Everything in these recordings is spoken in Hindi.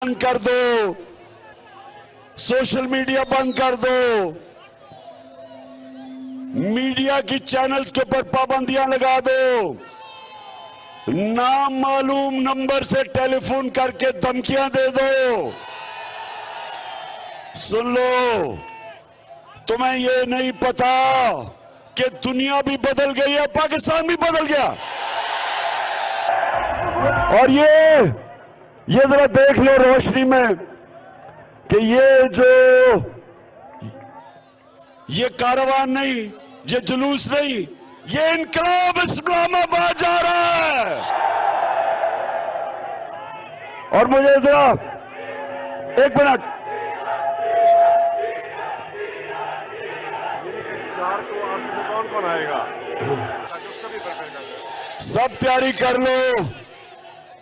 बंद कर दो, सोशल मीडिया बंद कर दो, मीडिया की चैनल्स के ऊपर पाबंदियां लगा दो, नाम मालूम नंबर से टेलीफोन करके धमकियां दे दो। सुन लो, तुम्हें ये नहीं पता कि दुनिया भी बदल गई है, पाकिस्तान भी बदल गया। और ये जरा देख लो रोशनी में कि ये कारवान नहीं, ये जुलूस नहीं, ये इनकलाब इस्लामाबाद जा रहा है। और मुझे जरा एक मिनट, कौन आएगा? सब तैयारी कर लो।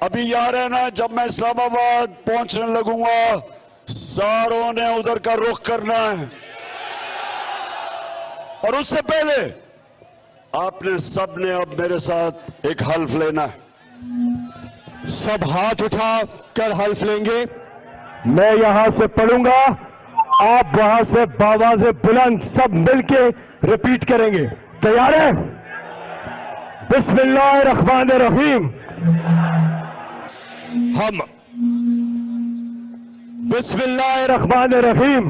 अभी यार है ना, जब मैं इस्लामाबाद पहुंचने लगूंगा सारों ने उधर का रुख करना है, और उससे पहले आपने सब ने अब मेरे साथ एक हल्फ लेना है। सब हाथ उठा कर हल्फ लेंगे। मैं यहां से पढ़ूंगा, आप वहां से बावाज़े बुलंद सब मिलके रिपीट करेंगे। तैयार है? बिस्मिल्लाहिर्रहमानिर्रहीम। हम बिस्मिल्लाहिर्रहमानिर्रहीम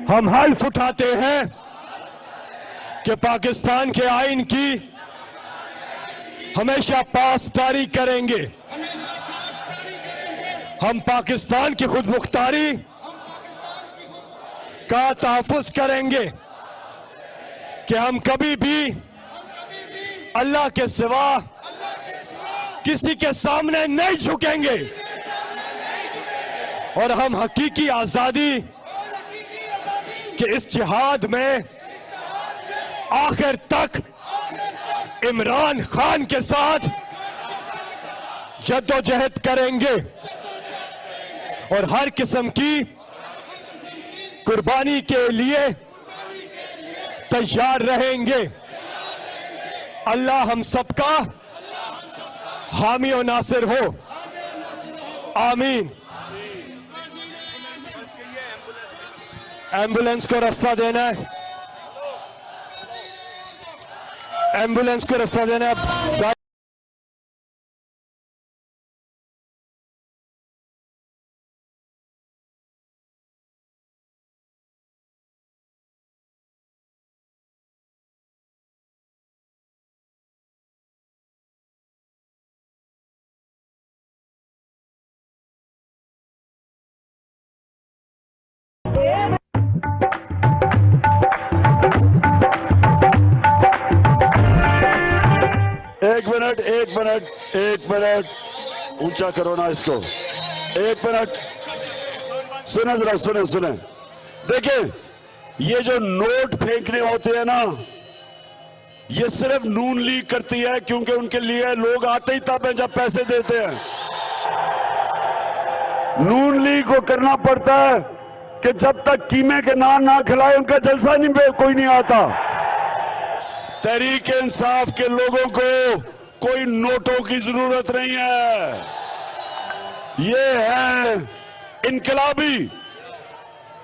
हम हल्फ उठाते हैं कि पाकिस्तान के आईन की हमेशा पासदारी करेंगे। हम पाकिस्तान की खुद मुख्तारी का तहफ़्फ़ुज़ करेंगे कि हम कभी भी अल्लाह के सिवा किसी के सामने नहीं झुकेंगे, और हम हकीकी आजादी के इस जिहाद में आखिर तक इमरान खान के साथ जद्दोजहद करेंगे और हर किस्म की कुर्बानी के लिए तैयार रहेंगे। अल्लाह हम सबका हामी और नासिर हो, आमीन। एम्बुलेंस को रास्ता देना है, एम्बुलेंस को रास्ता देना है। एक मिनट ऊंचा करो ना इसको। एक मिनट सुने, जरा सुने। देखिए, ये जो नोट फेंकने होते हैं ना, ये सिर्फ नून लीग करती है, क्योंकि उनके लिए लोग आते ही तब हैं जब पैसे देते हैं। नून लीग को करना पड़ता है कि जब तक कीमे के नान ना खिलाए उनका जलसा नहीं, कोई नहीं आता। तहरीक इंसाफ के लोगों को कोई नोटों की जरूरत नहीं है। ये है इनकलाबी,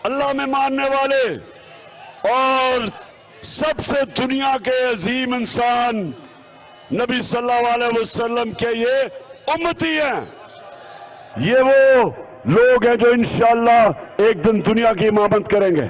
अल्लाह में मानने वाले और सबसे दुनिया के अजीम इंसान नबी सल्लल्लाहु अलैहि वसल्लम के ये उम्मती हैं। ये वो लोग हैं जो इंशाअल्लाह एक दिन दुनिया की इमामत करेंगे।